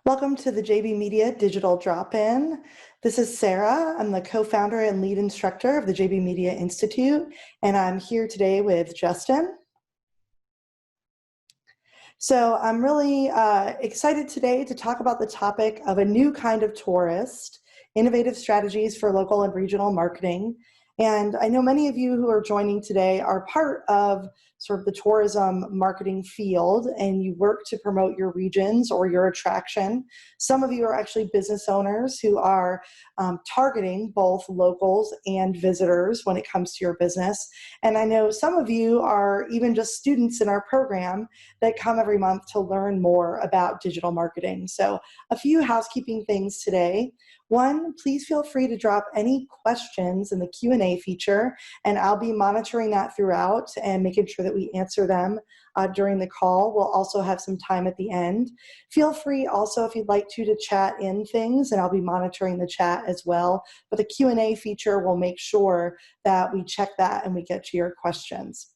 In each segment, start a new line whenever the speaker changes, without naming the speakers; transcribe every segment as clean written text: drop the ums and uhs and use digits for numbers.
Welcome to the JB Media Digital Drop-In. This is Sarah. I'm the co-founder and lead instructor of the JB Media Institute, and I'm here today with Justin. So I'm really excited today to talk about the topic of a new kind of tourist, innovative strategies for local and regional marketing. And I know many of you who are joining today are part of sort of the tourism marketing field, and you work to promote your regions or your attraction. Some of you are actually business owners who are targeting both locals and visitors when it comes to your business. And I know some of you are even just students in our program that come every month to learn more about digital marketing. So a few housekeeping things today. One, please feel free to drop any questions in the Q&A feature, and I'll be monitoring that throughout and making sure that we answer them during the call. We'll also have some time at the end. Feel free also, if you'd like to chat in things, and I'll be monitoring the chat as well. But the Q&A feature will make sure that we check that and we get to your questions.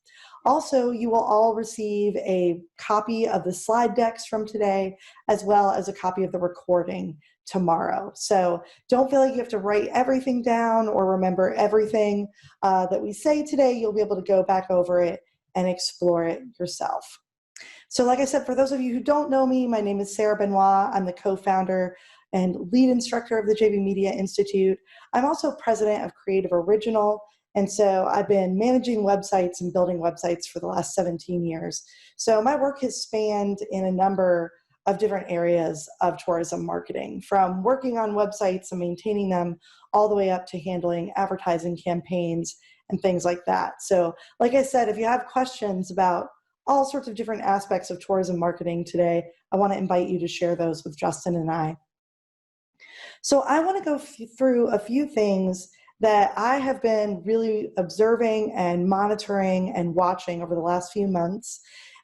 Also, you will all receive a copy of the slide decks from today, as well as a copy of the recording tomorrow. So don't feel like you have to write everything down or remember everything that we say today. You'll be able to go back over it and explore it yourself. So like I said, for those of you who don't know me, my name is Sarah Benoit. I'm the co-founder and lead instructor of the JB Media Institute. I'm also president of Creative Original. And so I've been managing websites and building websites for the last 17 years. So my work has spanned in a number of different areas of tourism marketing, from working on websites and maintaining them all the way up to handling advertising campaigns and things like that. So like I said, if you have questions about all sorts of different aspects of tourism marketing today, I want to invite you to share those with Justin and I. So I want to go through a few things that I have been really observing and monitoring and watching over the last few months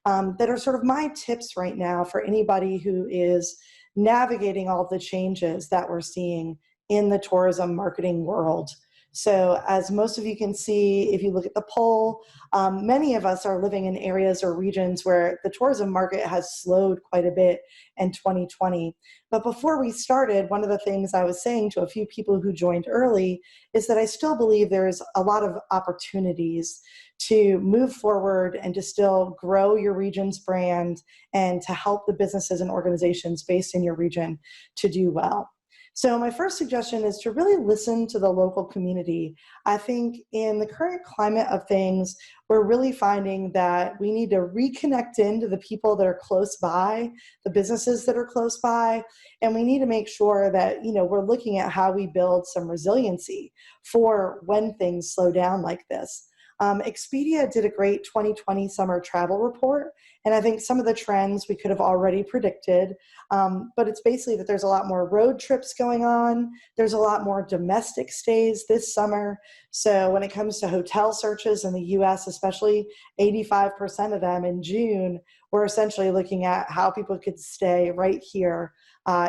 that are sort of my tips right now for anybody who is navigating all of the changes that we're seeing in the tourism marketing world. So as most of you can see, if you look at the poll, many of us are living in areas or regions where the tourism market has slowed quite a bit in 2020. But before we started, one of the things I was saying to a few people who joined early is that I still believe there's a lot of opportunities to move forward and to still grow your region's brand and to help the businesses and organizations based in your region to do well. So my first suggestion is to really listen to the local community. I think in the current climate of things, we're really finding that we need to reconnect into the people that are close by, the businesses that are close by, and we need to make sure that, we're looking at how we build some resiliency for when things slow down like this. Expedia did a great 2020 summer travel report, and I think some of the trends we could have already predicted, but it's basically that there's a lot more road trips going on, there's a lot more domestic stays this summer. So when it comes to hotel searches in the US, especially 85% of them in June, we're essentially looking at how people could stay right here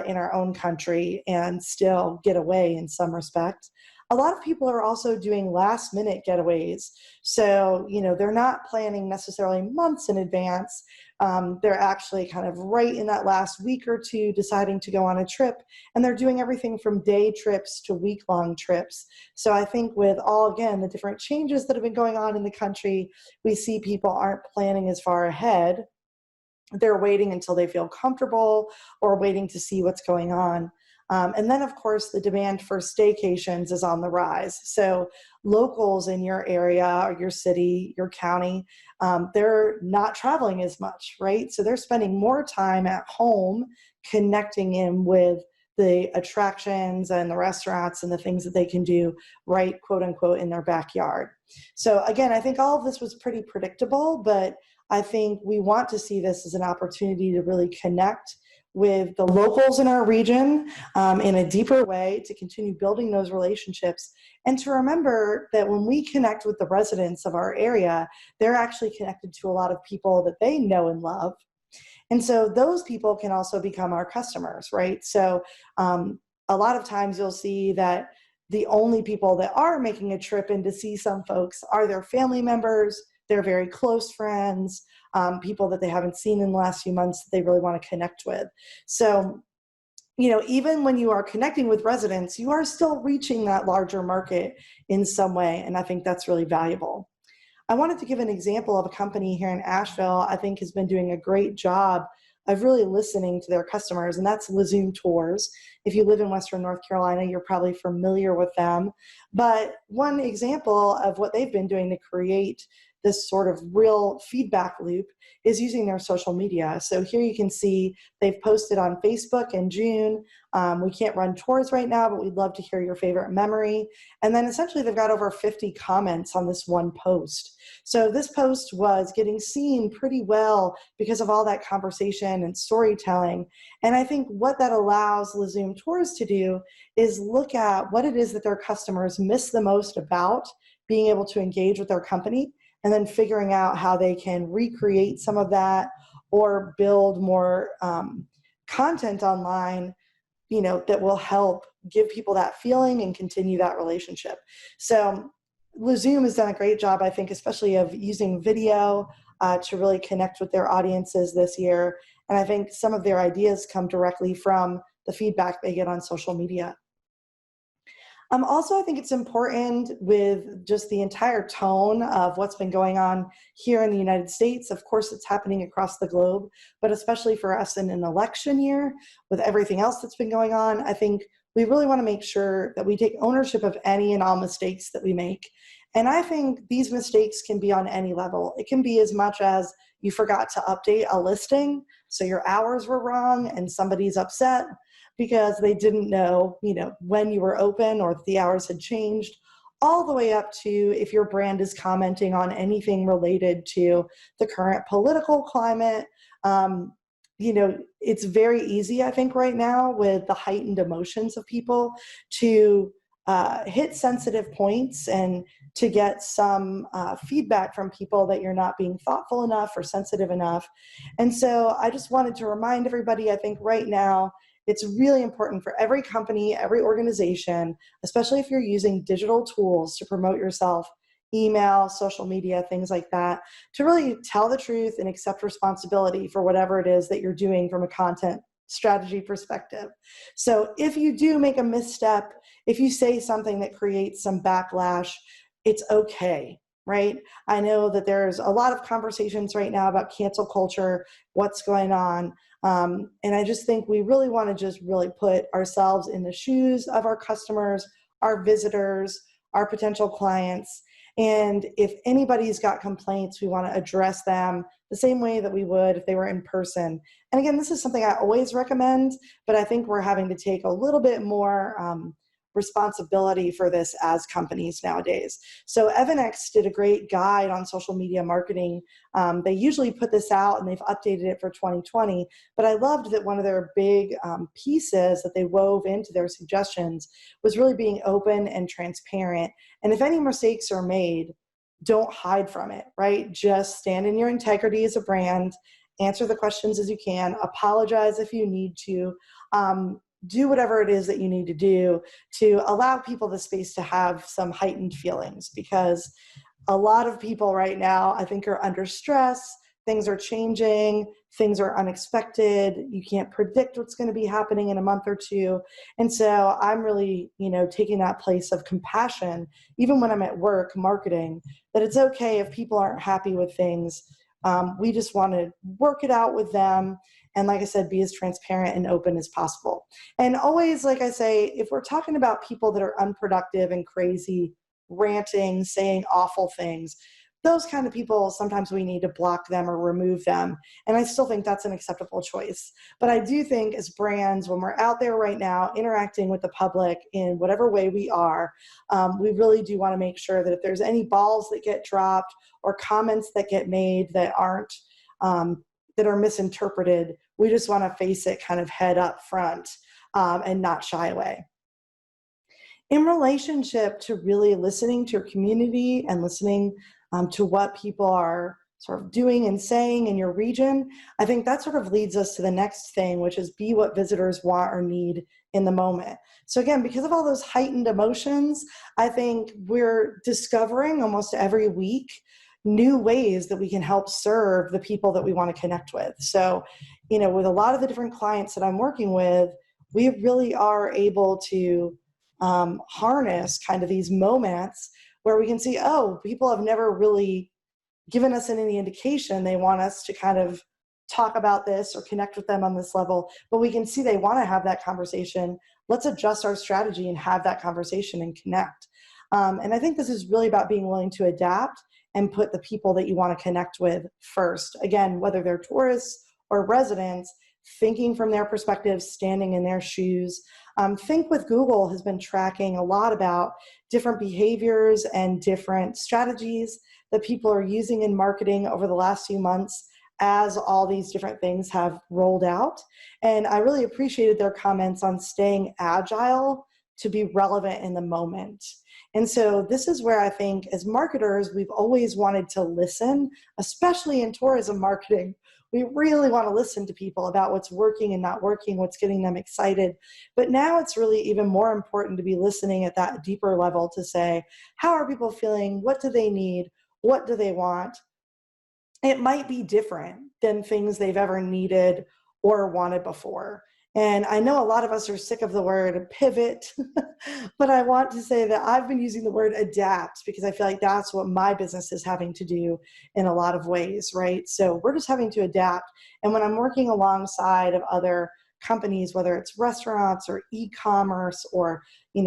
in our own country and still get away in some respect. A lot of people are also doing last minute getaways. So, they're not planning necessarily months in advance. They're actually kind of right in that last week or two deciding to go on a trip. And they're doing everything from day trips to week-long trips. So I think with all, again, the different changes that have been going on in the country, we see people aren't planning as far ahead. They're waiting until they feel comfortable or waiting to see what's going on. And then, of course, the demand for staycations is on the rise. So locals in your area or your city, your county, they're not traveling as much, right? So they're spending more time at home connecting in with the attractions and the restaurants and the things that they can do right, quote unquote, in their backyard. So again, I think all of this was pretty predictable, but I think we want to see this as an opportunity to really connect with the locals in our region in a deeper way, to continue building those relationships, and to remember that when we connect with the residents of our area, they're actually connected to a lot of people that they know and love. And so those people can also become our customers, right? So a lot of times you'll see that the only people that are making a trip in to see some folks are their family members, their very close friends, people that they haven't seen in the last few months that they really want to connect with. So even when you are connecting with residents, you are still reaching that larger market in some way. And I think that's really valuable. I wanted to give an example of a company here in Asheville I think has been doing a great job of really listening to their customers, and that's Lezoom Tours. If you live in Western North Carolina, you're probably familiar with them. But one example of what they've been doing to create this sort of real feedback loop is using their social media. So here you can see they've posted on Facebook in June. We can't run tours right now, but we'd love to hear your favorite memory. And then essentially they've got over 50 comments on this one post. So this post was getting seen pretty well because of all that conversation and storytelling. And I think what that allows Lezoom Tours to do is look at what it is that their customers miss the most about being able to engage with their company, and then figuring out how they can recreate some of that or build more content online, that will help give people that feeling and continue that relationship. So Lezoom has done a great job, I think, especially of using video to really connect with their audiences this year. And I think some of their ideas come directly from the feedback they get on social media. Also, I think it's important with just the entire tone of what's been going on here in the United States. Of course, it's happening across the globe, but especially for us in an election year with everything else that's been going on, I think we really want to make sure that we take ownership of any and all mistakes that we make. And I think these mistakes can be on any level. It can be as much as you forgot to update a listing, so your hours were wrong and somebody's upset because they didn't know, when you were open or if the hours had changed, all the way up to if your brand is commenting on anything related to the current political climate. It's very easy, I think, right now with the heightened emotions of people to hit sensitive points and to get some feedback from people that you're not being thoughtful enough or sensitive enough. And so I just wanted to remind everybody, I think right now, it's really important for every company, every organization, especially if you're using digital tools to promote yourself, email, social media, things like that, to really tell the truth and accept responsibility for whatever it is that you're doing from a content strategy perspective. So if you do make a misstep, if you say something that creates some backlash, it's okay, right? I know that there's a lot of conversations right now about cancel culture, what's going on. And I just think we really want to just really put ourselves in the shoes of our customers, our visitors, our potential clients. And if anybody's got complaints, we want to address them the same way that we would if they were in person. And again, this is something I always recommend, but I think we're having to take a little bit more responsibility for this as companies nowadays. So EvanX did a great guide on social media marketing. They usually put this out and they've updated it for 2020, but I loved that one of their big pieces that they wove into their suggestions was really being open and transparent. And if any mistakes are made, don't hide from it, right? Just stand in your integrity as a brand, answer the questions as you can, apologize if you need to, do whatever it is that you need to do to allow people the space to have some heightened feelings, because a lot of people right now, I think, are under stress. Things are changing. Things are unexpected. You can't predict what's going to be happening in a month or two. And so I'm really, taking that place of compassion, even when I'm at work marketing, that it's okay if people aren't happy with things. We just want to work it out with them. And like I said, be as transparent and open as possible. And always, like I say, if we're talking about people that are unproductive and crazy, ranting, saying awful things, those kind of people, sometimes we need to block them or remove them. And I still think that's an acceptable choice. But I do think as brands, when we're out there right now interacting with the public in whatever way we are, we really do want to make sure that if there's any balls that get dropped or comments that get made that aren't, that are misinterpreted, we just want to face it kind of head up front and not shy away. In relationship to really listening to your community and listening to what people are sort of doing and saying in your region, I think that sort of leads us to the next thing, which is be what visitors want or need in the moment. So again, because of all those heightened emotions, I think we're discovering almost every week new ways that we can help serve the people that we want to connect with. So, with a lot of the different clients that I'm working with, we really are able to harness kind of these moments where we can see, oh, people have never really given us any indication they want us to kind of talk about this or connect with them on this level, but we can see they want to have that conversation. Let's adjust our strategy and have that conversation and connect. And I think this is really about being willing to adapt and put the people that you want to connect with first. Again, whether they're tourists or residents, thinking from their perspective, standing in their shoes. Think with Google has been tracking a lot about different behaviors and different strategies that people are using in marketing over the last few months as all these different things have rolled out. And I really appreciated their comments on staying agile to be relevant in the moment. And so this is where I think as marketers, we've always wanted to listen, especially in tourism marketing. We really want to listen to people about what's working and not working, what's getting them excited. But now it's really even more important to be listening at that deeper level to say, how are people feeling? What do they need? What do they want? It might be different than things they've ever needed or wanted before. And I know a lot of us are sick of the word pivot, but I want to say that I've been using the word adapt because I feel like that's what my business is having to do in a lot of ways, right? So we're just having to adapt. And when I'm working alongside of other companies, whether it's restaurants or e-commerce or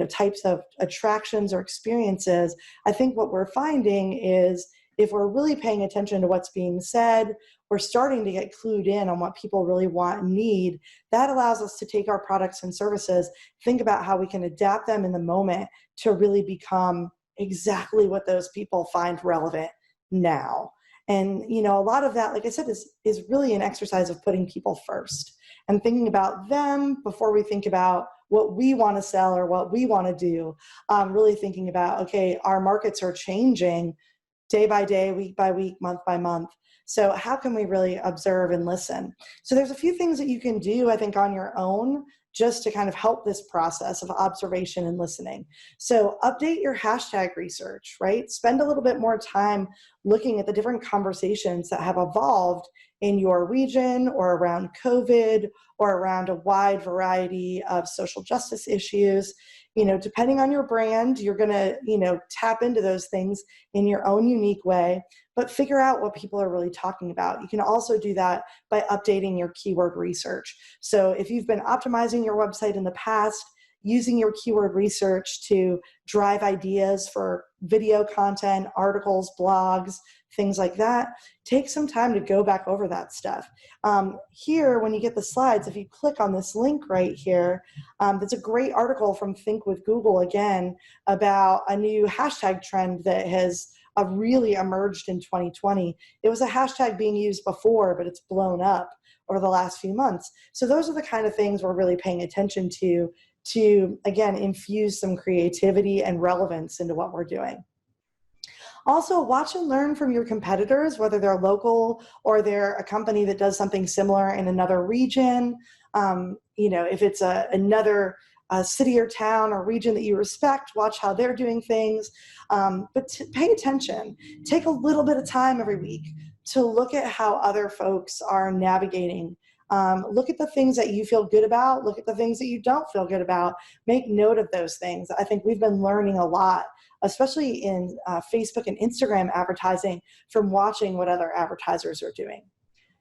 types of attractions or experiences, I think what we're finding is if we're really paying attention to what's being said, we're starting to get clued in on what people really want and need. That allows us to take our products and services, think about how we can adapt them in the moment to really become exactly what those people find relevant now. And a lot of that, like I said, is really an exercise of putting people first and thinking about them before we think about what we want to sell or what we want to do. Really thinking about, okay, our markets are changing day by day, week by week, month by month. So how can we really observe and listen? So there's a few things that you can do, I think, on your own just to kind of help this process of observation and listening. So update your hashtag research, right? Spend a little bit more time looking at the different conversations that have evolved in your region or around COVID or around a wide variety of social justice issues. Depending on your brand, you're going to, tap into those things in your own unique way, but figure out what people are really talking about. You can also do that by updating your keyword research. So if you've been optimizing your website in the past, using your keyword research to drive ideas for video content, articles, blogs, things like that, take some time to go back over that stuff. Here, when you get the slides, if you click on this link right here, that's a great article from Think with Google again about a new hashtag trend that has really emerged in 2020. It was a hashtag being used before, but it's blown up over the last few months. So those are the kind of things we're really paying attention to again, infuse some creativity and relevance into what we're doing. Also, watch and learn from your competitors, whether they're local or they're a company that does something similar in another region. If it's another city or town or region that you respect, watch how they're doing things. But pay attention. Take a little bit of time every week to look at how other folks are navigating. Look at the things that you feel good about. Look at the things that you don't feel good about. Make note of those things. I think we've been learning a lot, especially in Facebook and Instagram advertising, from watching what other advertisers are doing.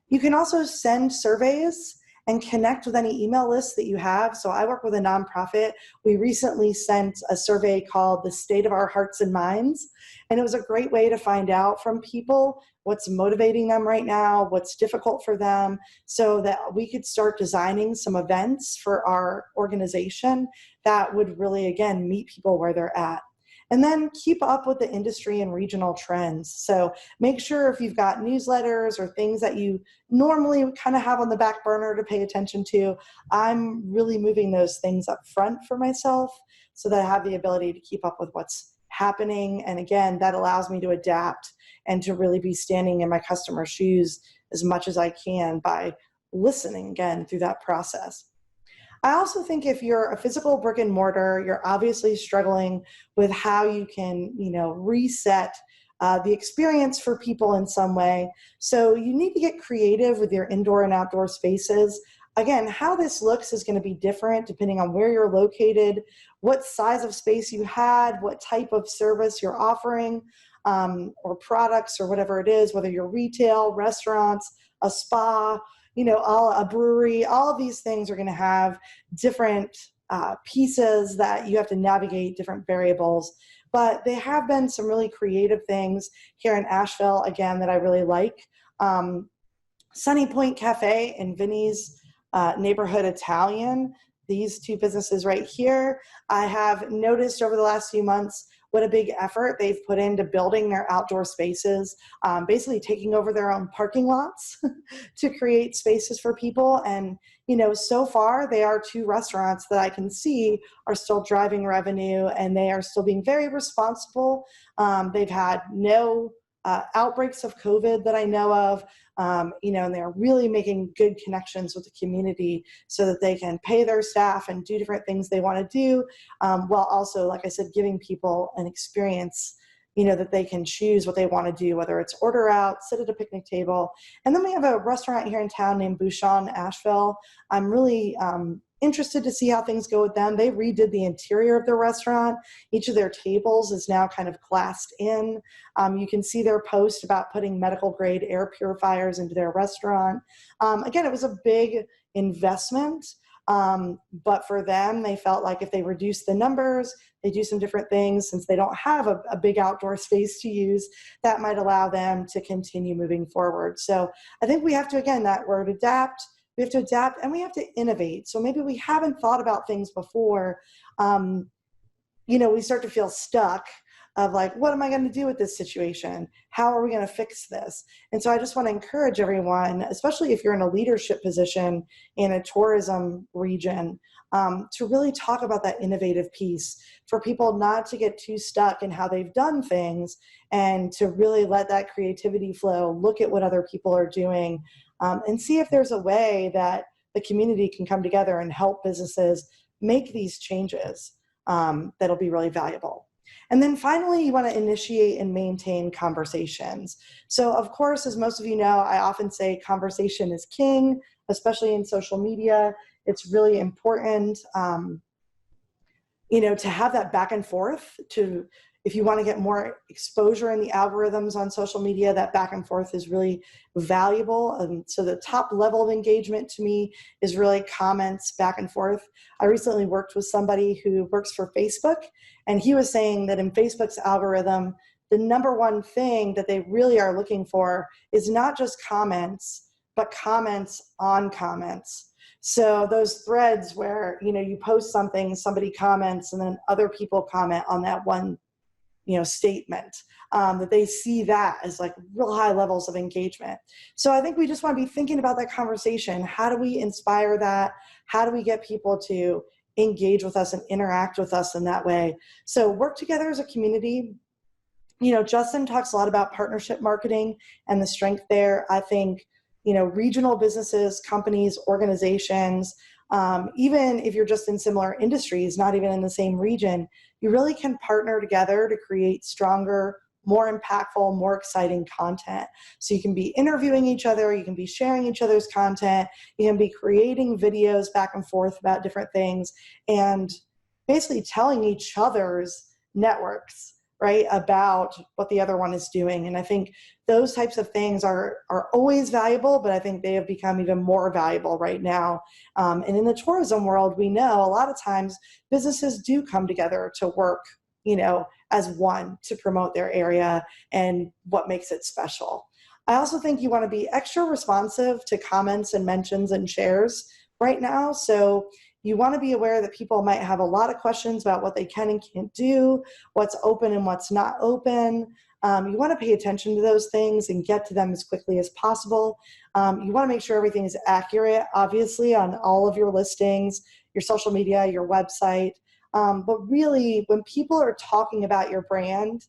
You can also send surveys and connect with any email lists that you have. So I work with a nonprofit. We recently sent a survey called The State of Our Hearts and Minds. And it was a great way to find out from people what's motivating them right now, what's difficult for them, so that we could start designing some events for our organization that would really, again, meet people where they're at. And then keep up with the industry and regional trends. So make sure if you've got newsletters or things that you normally kind of have on the back burner to pay attention to, I'm really moving those things up front for myself so that I have the ability to keep up with what's happening. And again, that allows me to adapt and to really be standing in my customer's shoes as much as I can by listening again through that process. I also think if you're a physical brick and mortar, you're obviously struggling with how you can, reset the experience for people in some way. So you need to get creative with your indoor and outdoor spaces. again, how this looks is going to be different depending on where you're located, what size of space you had, what type of service you're offering, or products or whatever it is, whether you're retail, restaurants, a spa, a brewery. All of these things are going to have different pieces that you have to navigate, different variables. But they have been some really creative things here in Asheville, again, that I really like. Sunny Point Cafe and Vinny's Neighborhood Italian, these two businesses right here, I have noticed over the last few months what a big effort they've put into building their outdoor spaces, basically taking over their own parking lots to create spaces for people. And, so far they are two restaurants that I can see are still driving revenue, and they are still being very responsible. They've had no outbreaks of COVID that I know of, and they're really making good connections with the community so that they can pay their staff and do different things they want to do, while also, like I said, giving people an experience, that they can choose what they want to do, whether it's order out, sit at a picnic table. And then we have a restaurant here in town named Bouchon Asheville. I'm really interested to see how things go with them. They redid the interior of their restaurant. Each of their tables is now kind of glassed in. You can see their post about putting medical grade air purifiers into their restaurant. Again, it was a big investment, but for them, they felt like if they reduce the numbers, they do some different things, since they don't have a big outdoor space to use, that might allow them to continue moving forward. So I think we have to, again, that word adapt, we have to adapt and we have to innovate. So maybe we haven't thought about things before. We start to feel stuck of like, what am I going to do with this situation? How are we going to fix this? And so I just want to encourage everyone, especially if you're in a leadership position in a tourism region, to really talk about that innovative piece, for people not to get too stuck in how they've done things, and to really let that creativity flow, look at what other people are doing, and see if there's a way that the community can come together and help businesses make these changes that'll be really valuable. And then finally, you want to initiate and maintain conversations. So of course, as most of you know, I often say conversation is king, especially in social media. It's really important, to have that back and forth. If you want to get more exposure in the algorithms on social media, that back and forth is really valuable. And so the top level of engagement to me is really comments back and forth. I recently worked with somebody who works for Facebook, and he was saying that in Facebook's algorithm, the number one thing that they really are looking for is not just comments, but comments on comments. So those threads where, you post something, somebody comments, and then other people comment on that one statement, that they see that as like real high levels of engagement. So I think we just want to be thinking about that conversation. How do we inspire that? How do we get people to engage with us and interact with us in that way? So work together as a community. Justin talks a lot about partnership marketing and the strength there. I think, regional businesses, companies, organizations, even if you're just in similar industries, not even in the same region, you really can partner together to create stronger, more impactful, more exciting content. So you can be interviewing each other, you can be sharing each other's content, you can be creating videos back and forth about different things, and basically telling each other's networks, right, about what the other one is doing. And I think those types of things are always valuable, but I think they have become even more valuable right now. And in the tourism world, we know a lot of times businesses do come together to work, as one to promote their area and what makes it special. I also think you want to be extra responsive to comments and mentions and shares right now. So you want to be aware that people might have a lot of questions about what they can and can't do, what's open and what's not open. You want to pay attention to those things and get to them as quickly as possible. You want to make sure everything is accurate, obviously, on all of your listings, your social media, your website. But really, when people are talking about your brand,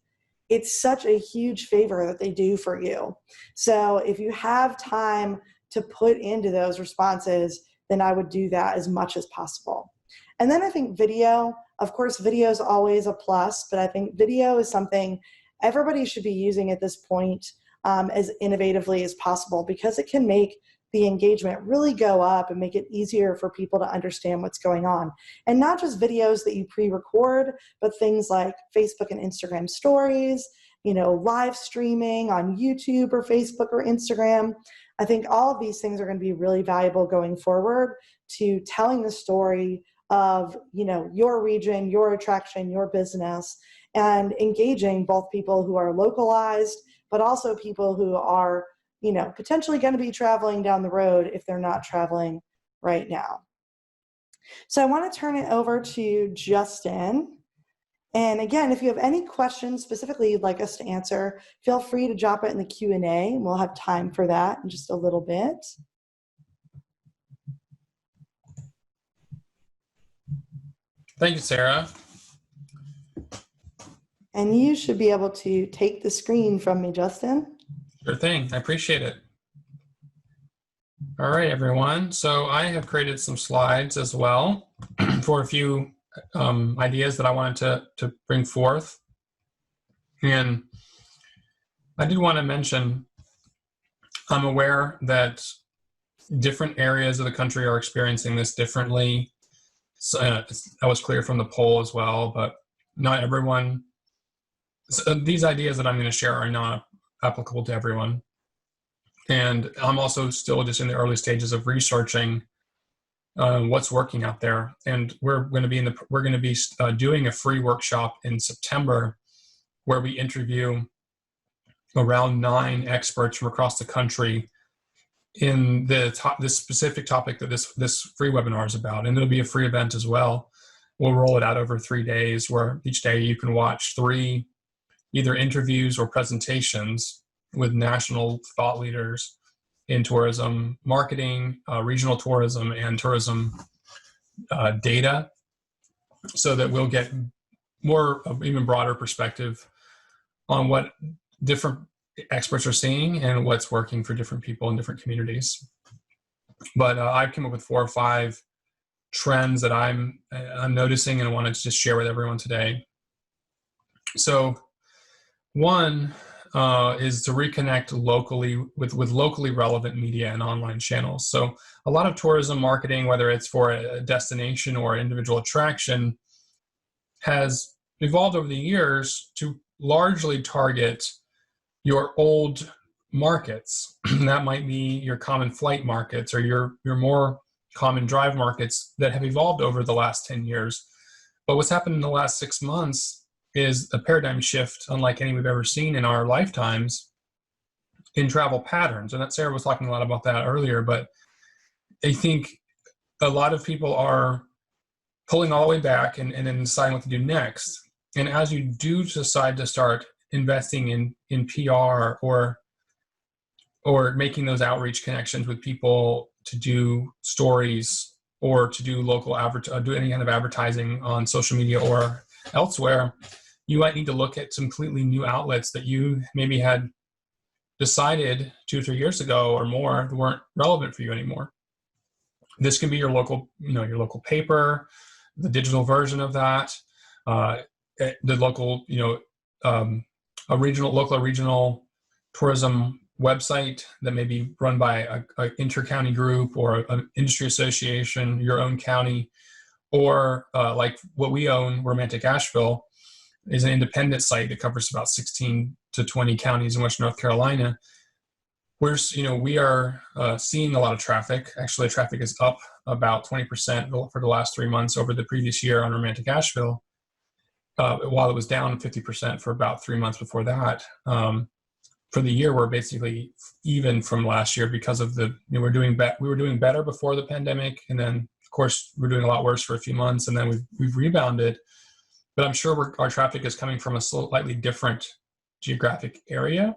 it's such a huge favor that they do for you. So if you have time to put into those responses, then I would do that as much as possible. And then I think video, of course, video is always a plus, but I think video is something everybody should be using at this point as innovatively as possible, because it can make the engagement really go up and make it easier for people to understand what's going on. And not just videos that you pre-record, but things like Facebook and Instagram stories, live streaming on YouTube or Facebook or Instagram. I think all of these things are going to be really valuable going forward to telling the story of, your region, your attraction, your business, and engaging both people who are localized, but also people who are, potentially going to be traveling down the road if they're not traveling right now. So I want to turn it over to Justin. And again, if you have any questions specifically you'd like us to answer, feel free to drop it in the Q&A, and we'll have time for that in just a little bit.
Thank you, Sarah.
And you should be able to take the screen from me, Justin.
Sure thing. I appreciate it. All right, everyone. So I have created some slides as well for a few ideas that I wanted to bring forth. And I did want to mention, I'm aware that different areas of the country are experiencing this differently. So, that was clear from the poll as well, but not everyone. So these ideas that I'm going to share are not applicable to everyone. And I'm also still just in the early stages of researching what's working out there. And we're going to be doing a free workshop in September where we interview around 9 experts from across the country in this specific topic that this free webinar is about. And it'll be a free event as well. We'll roll it out over 3 days, where each day you can watch 3 either interviews or presentations with national thought leaders in tourism marketing, regional tourism, and tourism data, so that we'll get more even broader perspective on what different experts are seeing and what's working for different people in different communities. But I've come up with 4 or 5 trends that I'm noticing and I wanted to just share with everyone today. So one is to reconnect locally with locally relevant media and online channels. So a lot of tourism marketing, whether it's for a destination or an individual attraction, has evolved over the years to largely target your old markets. That might be your common flight markets or your more common drive markets that have evolved over the last 10 years. But what's happened in the last 6 months is a paradigm shift unlike any we've ever seen in our lifetimes in travel patterns. And that Sarah was talking a lot about that earlier, but I think a lot of people are pulling all the way back and then deciding what to do next. And as you do decide to start investing in PR or making those outreach connections with people to do stories or to do do any kind of advertising on social media or elsewhere, you might need to look at some completely new outlets that you maybe had decided 2 or 3 years ago or more weren't relevant for you anymore. This can be your local paper, the digital version of that, the local, a regional tourism website that may be run by a inter-county group or an industry association, your own county, or like what we own, Romantic Asheville, is an independent site that covers about 16 to 20 counties in Western North Carolina. We are seeing a lot of traffic. Actually, traffic is up about 20% for the last 3 months over the previous year on Romantic Asheville, while it was down 50% for about 3 months before that. For the year, we're basically even from last year because of we were doing better before the pandemic, and then of course we're doing a lot worse for a few months, and then we've rebounded. But I'm sure our traffic is coming from a slightly different geographic area.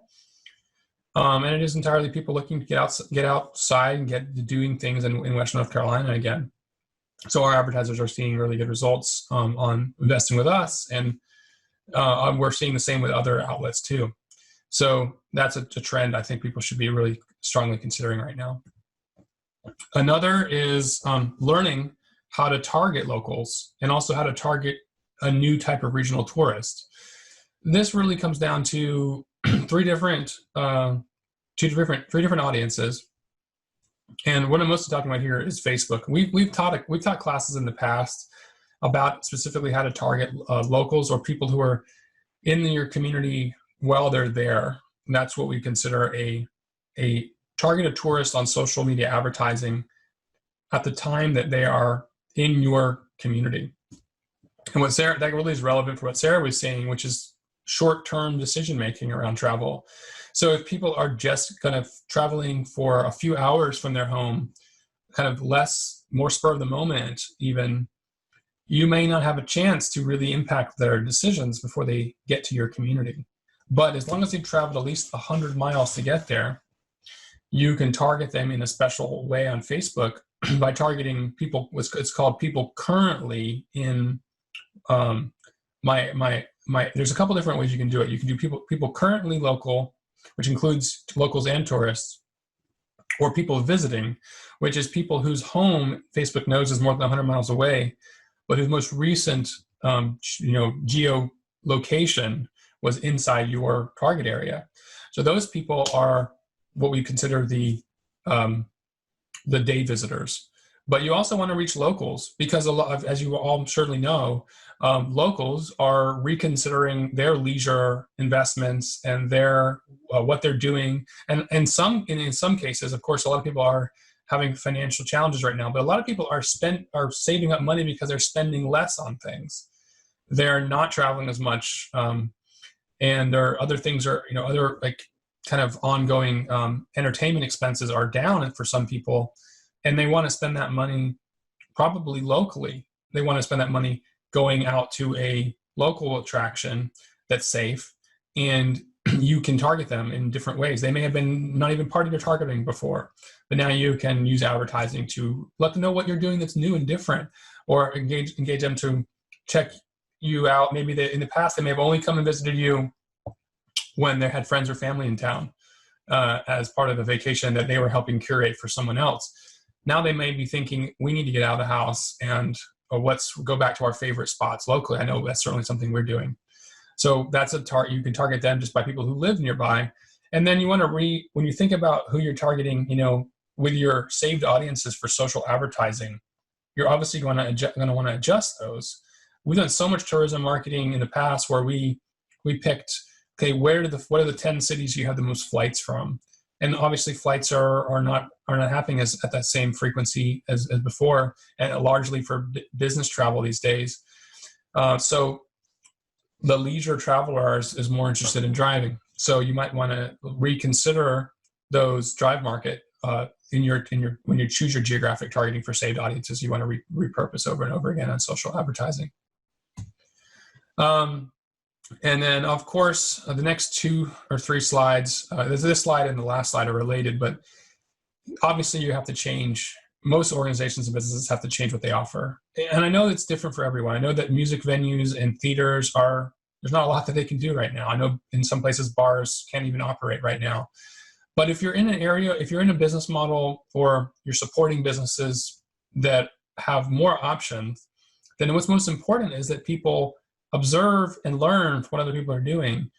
And it is entirely people looking to get outside and get doing things in Western North Carolina again. So our advertisers are seeing really good results on investing with us, and we're seeing the same with other outlets too. So that's a trend I think people should be really strongly considering right now. Another is learning how to target locals and also how to target a new type of regional tourist. This really comes down to three different audiences. And what I'm mostly talking about here is Facebook. We've taught classes in the past about specifically how to target locals or people who are in your community while they're there. And that's what we consider a targeted tourist on social media advertising at the time that they are in your community. And what Sarah, that really is relevant for what Sarah was saying, which is short-term decision-making around travel. So if people are just kind of traveling for a few hours from their home, kind of more spur of the moment even, you may not have a chance to really impact their decisions before they get to your community. But as long as they've traveled at least 100 miles to get there, you can target them in a special way on Facebook by targeting people. It's called people currently in there's a couple different ways you can do it. You can do people currently local, which includes locals and tourists, or people visiting, which is people whose home Facebook knows is more than 100 miles away, but whose most recent geolocation was inside your target area. So those people are what we consider the day visitors. But you also want to reach locals because a lot of, as you all certainly know, locals are reconsidering their leisure investments and their what they're doing. And in some cases, of course, a lot of people are having financial challenges right now, but a lot of people are saving up money because they're spending less on things. They're not traveling as much, and there are other things other like kind of ongoing entertainment expenses are down for some people, and they want to spend that money probably locally. They want to spend that money going out to a local attraction that's safe, and you can target them in different ways. They may have been not even part of your targeting before, but now you can use advertising to let them know what you're doing that's new and different, or engage them to check you out. Maybe in the past they may have only come and visited you when they had friends or family in town as part of a vacation that they were helping curate for someone else. Now they may be thinking, we need to get out of the house and let's go back to our favorite spots locally. I know that's certainly something we're doing. So that's you can target them just by people who live nearby. And then you want to when you think about who you're targeting, with your saved audiences for social advertising, you're obviously going to want to adjust those. We've done so much tourism marketing in the past where we picked, okay, what are the 10 cities you have the most flights from? And obviously flights are not happening at that same frequency as before, and largely for business travel these days. So the leisure traveler is more interested in driving. So you might want to reconsider those drive market when you choose your geographic targeting for saved audiences. You want to repurpose over and over again on social advertising. And then, of course, the next 2 or 3 slides, this slide and the last slide are related, but obviously you have to change. Most organizations and businesses have to change what they offer. And I know it's different for everyone. I know that music venues and theaters there's not a lot that they can do right now. I know in some places bars can't even operate right now. But if you're in an area, if you're in a business model or you're supporting businesses that have more options, then what's most important is that people observe and learn from what other people are doing.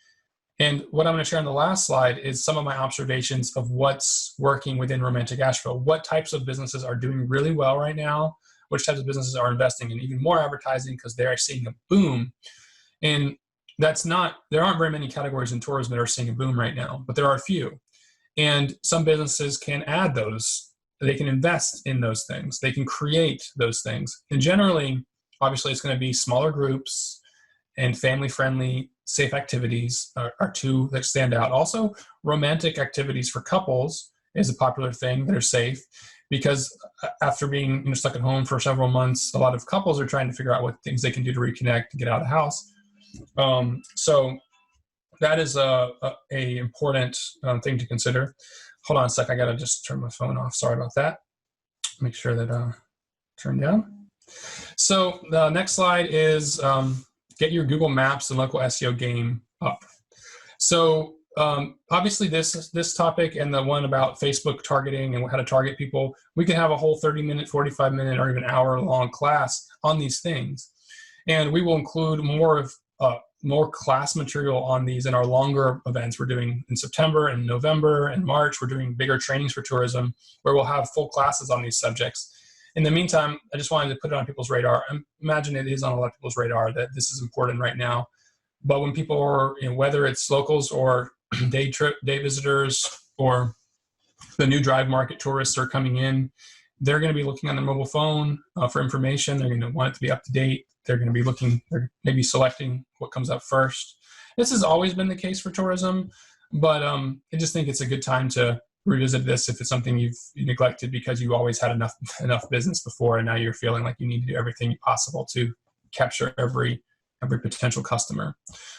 And what I'm going to share on the last slide is some of my observations of what's working within Romantic Asheville. What types of businesses are doing really well right now? Which types of businesses are investing in even more advertising because they're seeing a boom? And there aren't very many categories in tourism that are seeing a boom right now, but there are a few. And some businesses can add those. They can invest in those things. They can create those things. And generally, obviously, it's going to be smaller groups, and family-friendly, safe activities are 2 that stand out. Also, romantic activities for couples is a popular thing that are safe, because after being stuck at home for several months, a lot of couples are trying to figure out what things they can do to reconnect and get out of the house. So that is a important thing to consider. Hold on a sec. I got to just turn my phone off. Sorry about that. Make sure that turned down. So the next slide is get your Google Maps and local SEO game up. So obviously this topic and the one about Facebook targeting and how to target people, we can have a whole 30-minute, 45-minute, or even hour-long class on these things. And we will include more more class material on these in our longer events we're doing in September and November and March. We're doing bigger trainings for tourism where we'll have full classes on these subjects. In the meantime, I just wanted to put it on people's radar. I imagine it is on a lot of people's radar that this is important right now. But when people are, whether it's locals or day visitors or the new drive market tourists are coming in, they're going to be looking on their mobile phone for information. They're going to want it to be up to date. They're going to be looking, they're maybe selecting what comes up first. This has always been the case for tourism, but I just think it's a good time to revisit this if it's something you've neglected because you always had enough business before, and now you're feeling like you need to do everything possible to capture every potential customer.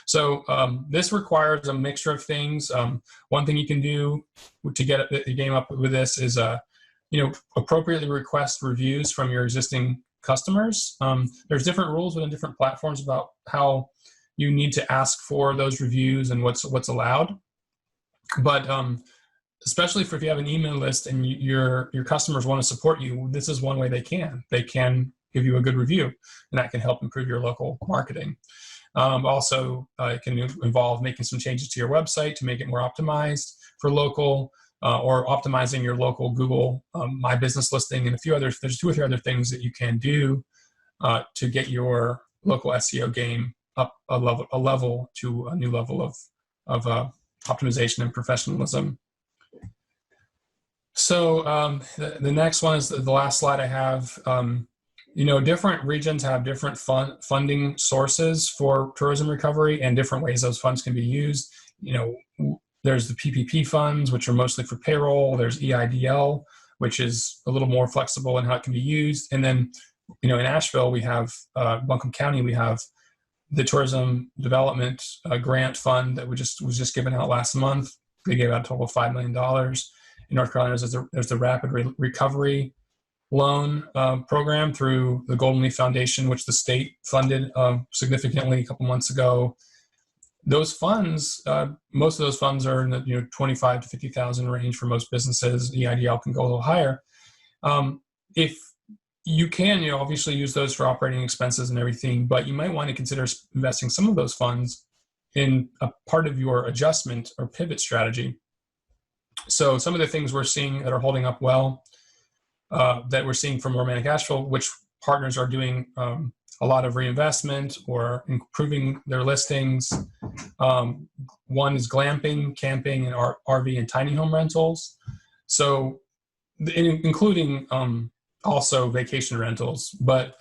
So this requires a mixture of things. One thing you can do to get the game up with this is appropriately request reviews from your existing customers. There's different rules within different platforms about how you need to ask for those reviews and what's allowed. But especially if you have an email list and your customers want to support you, this is one way they can. They can give you a good review, and that can help improve your local marketing. Also, it can involve making some changes to your website to make it more optimized for local, or optimizing your local Google My Business listing, and there's 2 or 3 other things that you can do to get your local SEO game up a level to a new level of optimization and professionalism. So the next one is the last slide I have. Different regions have different funding sources for tourism recovery and different ways those funds can be used. There's the PPP funds, which are mostly for payroll. There's EIDL, which is a little more flexible in how it can be used. And then, in Asheville, we have, Buncombe County, we have the Tourism Development Grant Fund that was just given out last month. They gave out a total of $5 million. In North Carolina, there's the Rapid Recovery Loan program through the Golden Leaf Foundation, which the state funded significantly a couple months ago. Those funds, most of those funds are in the $25,000 to $50,000 range for most businesses. EIDL can go a little higher. If you can, obviously use those for operating expenses and everything, but you might want to consider investing some of those funds in a part of your adjustment or pivot strategy. So some of the things we're seeing that are holding up well, that we're seeing from Romantic Asheville, which partners are doing a lot of reinvestment or improving their listings. One is glamping, camping, and RV and tiny home rentals. So including also vacation rentals, but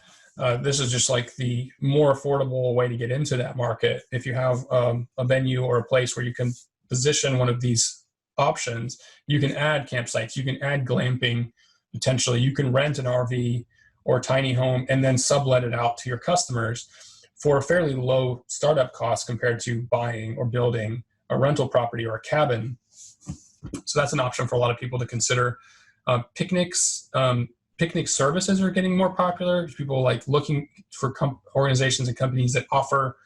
this is just like the more affordable way to get into that market. If you have a venue or a place where you can position one of these options, you can add campsites, you can add glamping, potentially you can rent an RV or tiny home and then sublet it out to your customers for a fairly low startup cost compared to buying or building a rental property or a cabin. So that's an option for a lot of people to consider. Picnics, picnic services are getting more popular. People like looking for organizations and companies that offer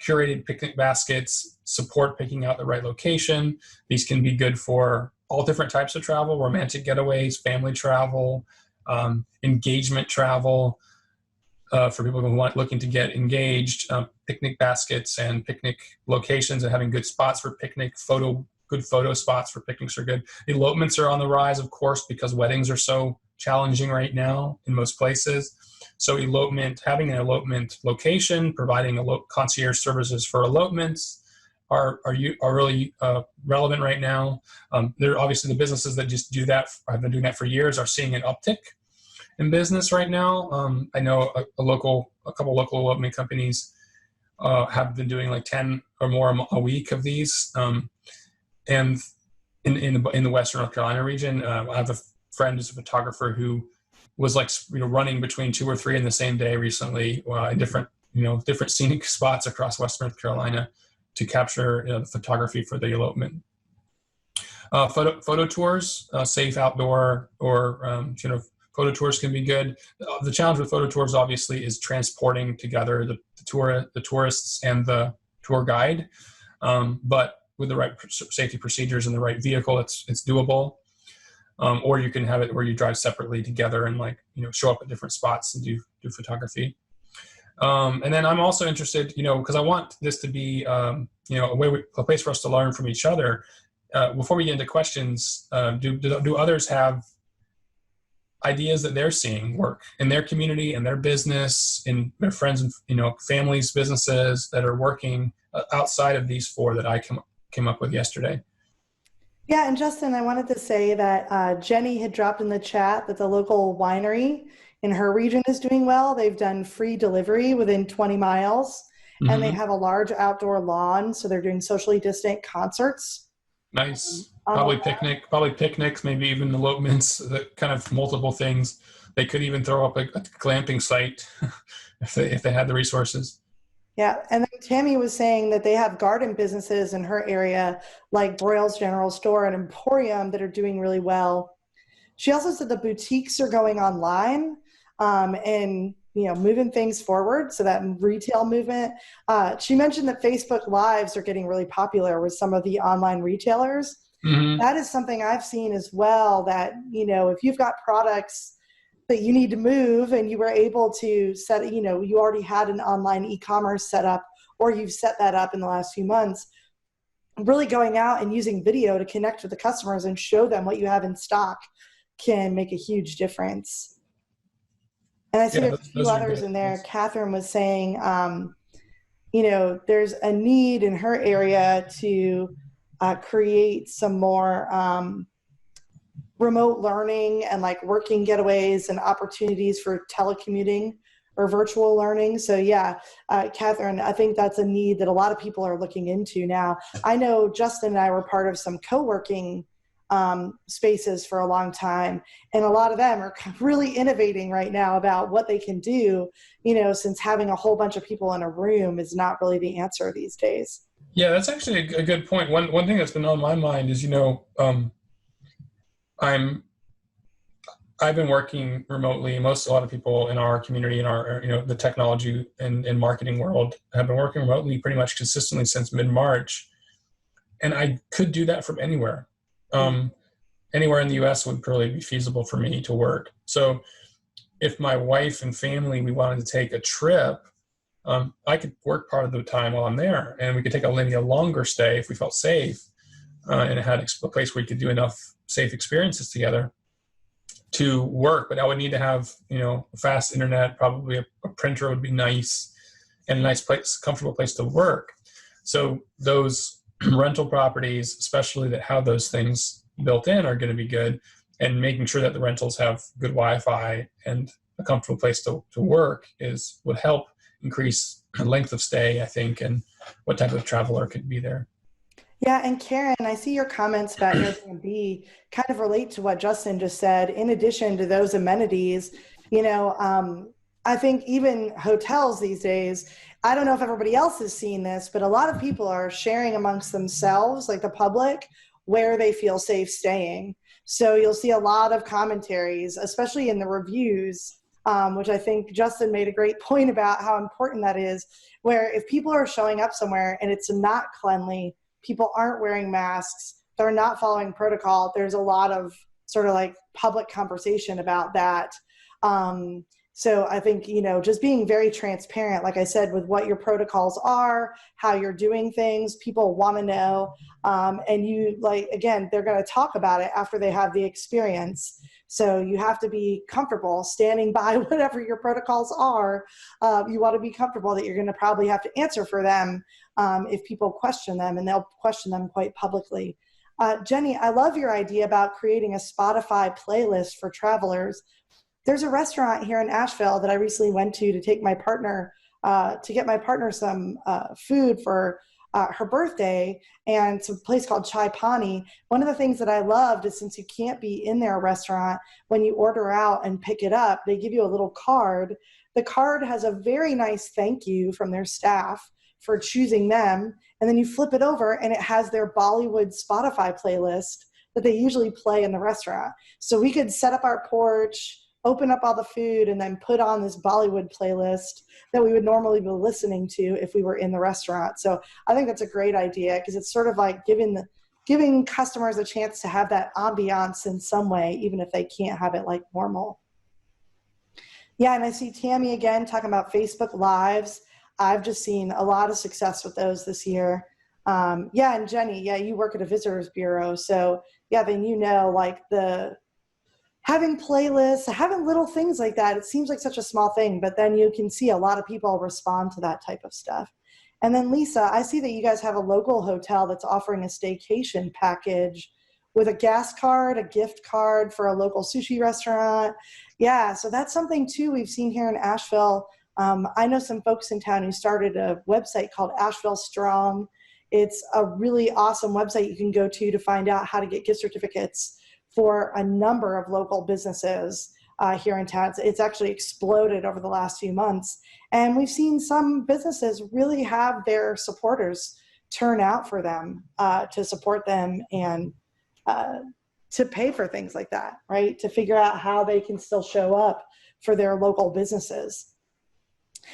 curated picnic baskets, support picking out the right location. These can be good for all different types of travel: romantic getaways, family travel, engagement travel, for people who looking to get engaged. Picnic baskets and picnic locations and having good spots for picnic, good photo spots for picnics are good. Elopements are on the rise, of course, because weddings are so challenging right now in most places. So having an elopement location, providing concierge services for elopements are really relevant right now. There obviously the businesses that just do that, have been doing that for years, are seeing an uptick in business right now. I know a couple local elopement companies have been doing like 10 or more a week of these. And in the Western North Carolina region, I have a friend who's a photographer who was running between 2 or 3 in the same day recently, in different scenic spots across Western North Carolina to capture the photography for the elopement. Photo tours, safe outdoor or photo tours can be good. The challenge with photo tours obviously is transporting together the tourists and the tour guide, but with the right safety procedures and the right vehicle, it's doable. Or you can have it where you drive separately together and show up at different spots and do photography. And then I'm also interested, because I want this to be, a place for us to learn from each other. Before we get into questions, do others have ideas that they're seeing work in their community, in their business, in their friends and families, businesses that are working outside of these four that I came up with yesterday?
Yeah, and Justin, I wanted to say that Jenny had dropped in the chat that the local winery in her region is doing well. They've done free delivery within 20 miles, and they
Hmm.
have a large outdoor lawn, so they're doing socially distant concerts
Nice.
on the lawn.
Probably picnics, maybe even elopements, that kind of multiple things. They could even throw up a glamping site if they had the resources.
Yeah, and then Tammy was saying that they have garden businesses in her area, like Broyles General Store and Emporium, that are doing really well. She also said the boutiques are going online, and moving things forward. So that retail movement. She mentioned that Facebook Lives are getting really popular with some of the online retailers.
Hmm.
That is something I've seen as well. That if you've got products that you need to move and you were able to set, you already had an online e-commerce set up, or you've set that up in the last few months, really going out and using video to connect with the customers and show them what you have in stock can make a huge difference. And I see
Yeah,
there's a few
those are
others
good
in there.
ideas.
Catherine was saying, there's a need in her area to create some more remote learning and like working getaways and opportunities for telecommuting or virtual learning. So yeah, Catherine, I think that's a need that a lot of people are looking into now. I know Justin and I were part of some co-working spaces for a long time, and a lot of them are really innovating right now about what they can do, since having a whole bunch of people in a room is not really the answer these days.
Yeah, that's actually a good point. One thing that's been on my mind is, I'm I've been working remotely. A lot of people in our community, in our the technology and marketing world, have been working remotely pretty much consistently since mid-March, and I could do that from anywhere. Um, Anywhere in the U.S. would probably be feasible for me to work. So if my wife and family, we wanted to take a trip, I could work part of the time while I'm there, and we could take maybe a longer stay if we felt safe, and it had a place where we could do enough safe experiences together to work. But I would need to have fast internet, probably a printer would be nice, and a nice place, comfortable place to work. So those rental properties, especially that have those things built in, are going to be good. And making sure that the rentals have good Wi-Fi and a comfortable place to work would help increase the length of stay, I think, and what type of traveler could be there.
Yeah, and Karen, I see your comments about Airbnb kind of relate to what Justin just said. In addition to those amenities, you know, um, I think even hotels these days, I don't know if everybody else has seen this, but a lot of people are sharing amongst themselves, like the public, where they feel safe staying. So you'll see a lot of commentaries, especially in the reviews, which I think Justin made a great point about how important that is, where if people are showing up somewhere and it's not cleanly, people aren't wearing masks, they're not following protocol, there's a lot of sort of like public conversation about that. So I think, just being very transparent, like I said, with what your protocols are, how you're doing things, people want to know. And you, like, again, they're going to talk about it after they have the experience. So you have to be comfortable standing by whatever your protocols are. You want to be comfortable that you're going to probably have to answer for them if people question them, and they'll question them quite publicly. Jenny, I love your idea about creating a Spotify playlist for travelers. There's a restaurant here in Asheville that I recently went to take my partner, to get my partner some food for her birthday, and it's a place called Chai Pani. One of the things that I loved is, since you can't be in their restaurant, when you order out and pick it up, they give you a little card. The card has a very nice thank you from their staff for choosing them, and then you flip it over and it has their Bollywood Spotify playlist that they usually play in the restaurant. So we could set up our porch, open up all the food, and then put on this Bollywood playlist that we would normally be listening to if we were in the restaurant. So I think that's a great idea, because it's sort of like giving customers a chance to have that ambiance in some way, even if they can't have it like normal. Yeah, and I see Tammy again talking about Facebook Lives. I've just seen a lot of success with those this year. Yeah, and Jenny, yeah, you work at a visitors bureau, so yeah, then like the having playlists, having little things like that. It seems like such a small thing, but then you can see a lot of people respond to that type of stuff. And then Lisa, I see that you guys have a local hotel that's offering a staycation package with a gas card, a gift card for a local sushi restaurant. Yeah, so that's something too we've seen here in Asheville. I know some folks in town who started a website called Asheville Strong. It's a really awesome website you can go to find out how to get gift certificates for a number of local businesses here in town. It's actually exploded over the last few months. And we've seen some businesses really have their supporters turn out for them to support them and uh, to pay for things like that, right? To figure out how they can still show up for their local businesses.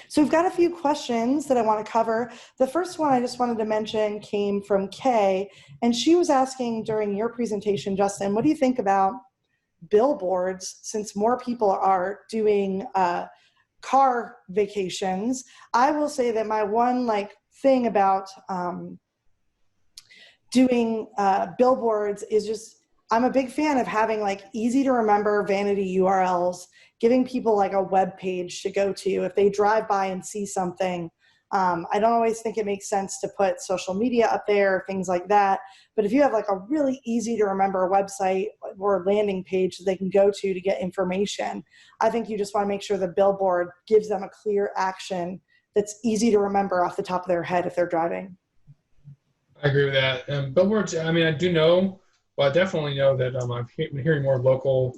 So we've got a few questions that I want to cover. The first one I just wanted to mention came from Kay, and she was asking during your presentation, Justin, what do you think about billboards since more people are doing car vacations? I will say that my one thing about doing billboards is just I'm a big fan of having easy to remember vanity URLs, giving people like a web page to go to if they drive by and see something. I don't always think it makes sense to put social media up there or things like that, but if you have like a really easy to remember website or landing page that they can go to get information, I think you just want to make sure the billboard gives them a clear action that's easy to remember off the top of their head if they're driving.
I agree with that. Billboards, I mean, I do know, well, I definitely know that I'm hearing more local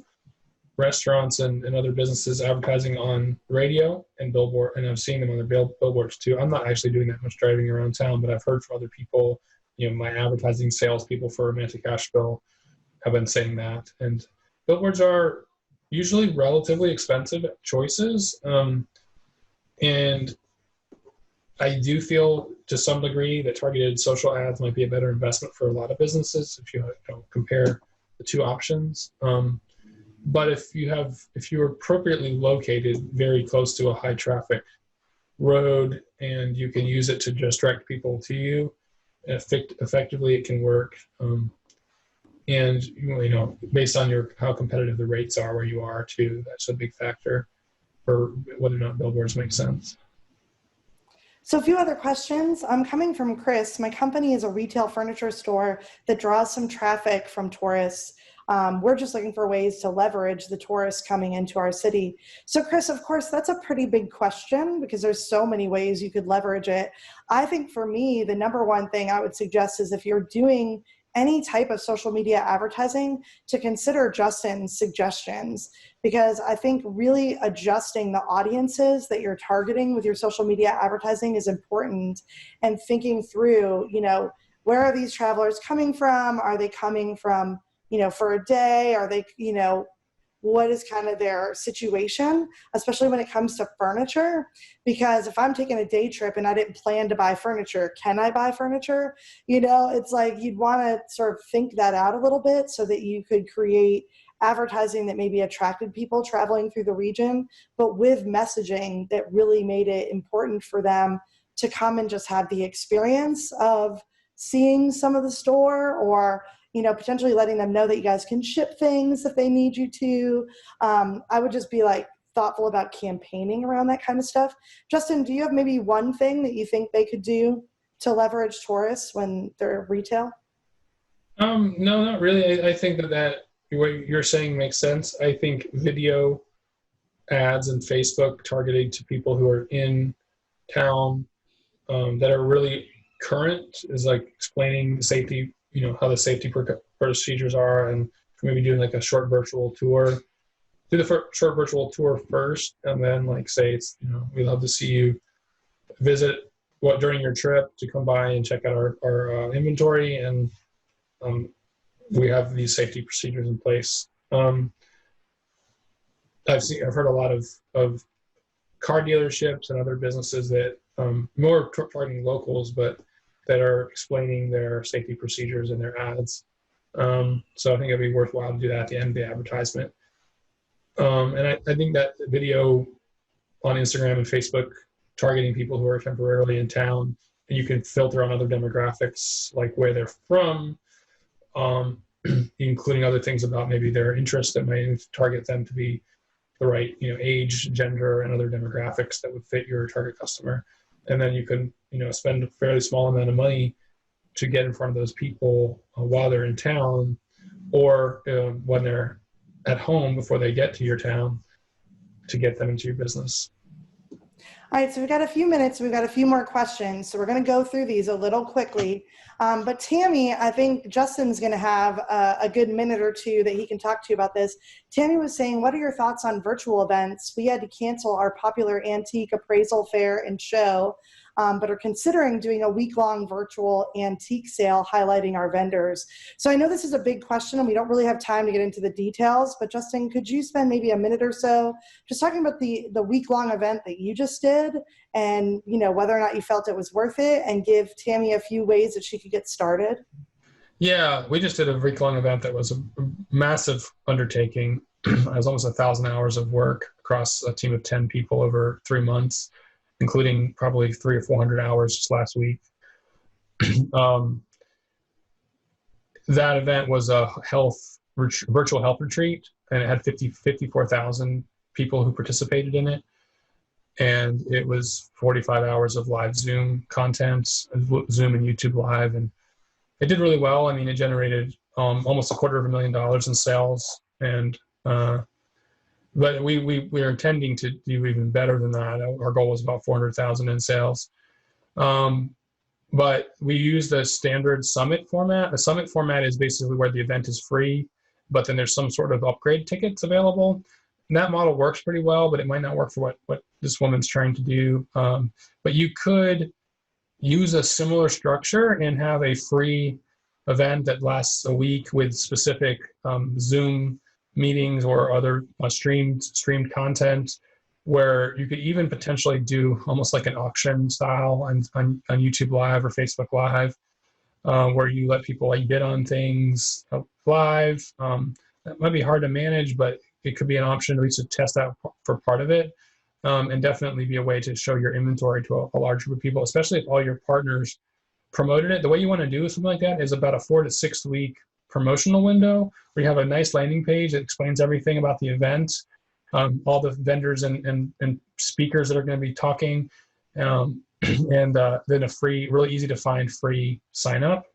restaurants and other businesses advertising on radio and billboard, and I've seen them on their billboards too. I'm not actually doing that much driving around town, but I've heard from other people, my advertising salespeople for Romantic Asheville have been saying that. And billboards are usually relatively expensive choices. And I do feel to some degree that targeted social ads might be a better investment for a lot of businesses if you compare the two options. But if you're appropriately located very close to a high traffic road and you can use it to just direct people to you, effectively it can work. And based on how competitive the rates are where you are too, that's a big factor for whether or not billboards make sense.
So a few other questions. I'm coming from Chris. My company is a retail furniture store that draws some traffic from tourists. We're just looking for ways to leverage the tourists coming into our city. So Chris, of course, that's a pretty big question because there's so many ways you could leverage it. I think for me, the number one thing I would suggest is if you're doing any type of social media advertising, to consider Justin's suggestions, because I think really adjusting the audiences that you're targeting with your social media advertising is important, and thinking through, where are these travelers coming from? Are they coming from, for a day? Are they, what is kind of their situation, especially when it comes to furniture? Because if I'm taking a day trip and I didn't plan to buy furniture, can I buy furniture? It's like you'd want to sort of think that out a little bit so that you could create advertising that maybe attracted people traveling through the region, but with messaging that really made it important for them to come and just have the experience of seeing some of the store, or potentially letting them know that you guys can ship things if they need you to. I would just be thoughtful about campaigning around that kind of stuff. Justin, do you have maybe one thing that you think they could do to leverage tourists when they're retail?
No, not really. I think that what you're saying makes sense. I think video ads and Facebook targeting to people who are in town that are really current is like explaining the safety, how the safety procedures are, and maybe doing like a short virtual tour. Do the short virtual tour first, and then say it's, we'd love to see you visit during your trip to come by and check out our inventory, and we have these safety procedures in place. I've heard a lot of car dealerships and other businesses that more targeting locals, but that are explaining their safety procedures in their ads. So I think it'd be worthwhile to do that at the end of the advertisement. And I think that video on Instagram and Facebook targeting people who are temporarily in town, and you can filter on other demographics like where they're from, um, including other things about maybe their interests that may target them to be the right, age, gender, and other demographics that would fit your target customer. And then you can, spend a fairly small amount of money to get in front of those people while they're in town, or when they're at home before they get to your town, to get them into your business.
All right, so we've got a few minutes. We've got a few more questions. So we're going to go through these a little quickly. But Tammy, I think Justin's going to have a good minute or two that he can talk to you about this. Tammy was saying, what are your thoughts on virtual events? We had to cancel our popular antique appraisal fair and show, but are considering doing a week-long virtual antique sale highlighting our vendors. So I know this is a big question and we don't really have time to get into the details, but Justin, could you spend maybe a minute or so just talking about the week-long event that you just did, and whether or not you felt it was worth it, and give Tammy a few ways that she could get started?
Yeah, we just did a week-long event that was a massive undertaking. It was almost 1,000 hours of work across a team of 10 people over 3 months, including probably 300 or 400 hours just last week. That event was a virtual health retreat, and it had 54,000 people who participated in it. And it was 45 hours of live Zoom content, Zoom and YouTube Live, and it did really well. I mean, it generated almost $250,000 in sales, and but we are intending to do even better than that. Our goal was about 400,000 in sales, but we used a standard summit format. A summit format is basically where the event is free, but then there's some sort of upgrade tickets available. And that model works pretty well, but it might not work for what this woman's trying to do. But you could use a similar structure and have a free event that lasts a week with specific Zoom meetings or other streamed content, where you could even potentially do almost like an auction style on YouTube Live or Facebook Live, where you let people like bid on things live. That might be hard to manage, but it could be an option at least to test out for part of it, and definitely be a way to show your inventory to a large group of people, especially if all your partners promoted it. The way you want to do something like that is about a 4 to 6 week promotional window where you have a nice landing page that explains everything about the event, all the vendors and speakers that are going to be talking, and then a free, really easy to find free sign up.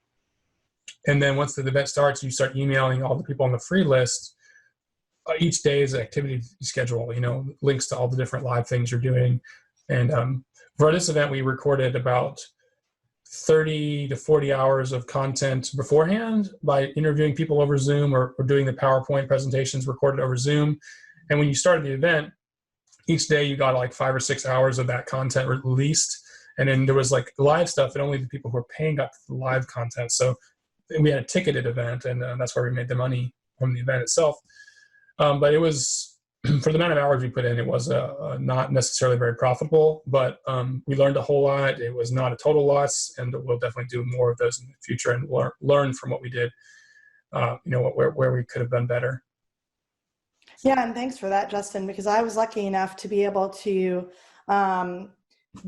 And then once the event starts, you start emailing all the people on the free list. Each day's activity schedule, links to all the different live things you're doing. And for this event, we recorded about 30 to 40 hours of content beforehand by interviewing people over Zoom, or doing the PowerPoint presentations recorded over Zoom. And when you started the event, each day you got like 5 or 6 hours of that content released. And then there was like live stuff that only the people who were paying got the live content. So we had a ticketed event, and that's where we made the money from the event itself. But it was, for the amount of hours we put in, it was not necessarily very profitable, but we learned a whole lot. It was not a total loss, and we'll definitely do more of those in the future and learn from what we did, where we could have done better.
Yeah, and thanks for that, Justin, because I was lucky enough to be able to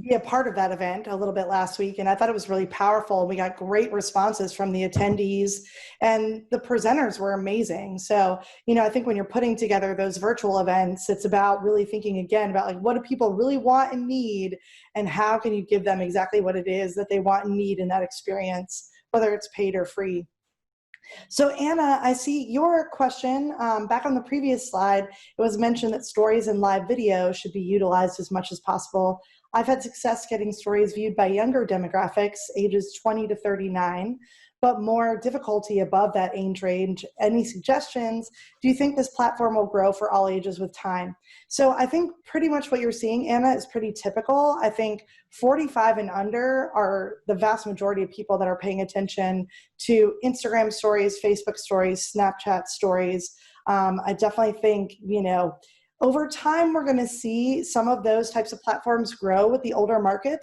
be a part of that event a little bit last week, and I thought it was really powerful. We got great responses from the attendees, and the presenters were amazing. So, I think when you're putting together those virtual events, it's about really thinking again about like, what do people really want and need, and how can you give them exactly what it is that they want and need in that experience, whether it's paid or free. So Anna, I see your question. Back on the previous slide, it was mentioned that stories and live video should be utilized as much as possible. I've had success getting stories viewed by younger demographics, ages 20 to 39, but more difficulty above that age range. Any suggestions? Do you think this platform will grow for all ages with time? So I think pretty much what you're seeing, Anna, is pretty typical. I think 45 and under are the vast majority of people that are paying attention to Instagram stories, Facebook stories, Snapchat stories. I definitely think, over time, we're going to see some of those types of platforms grow with the older markets.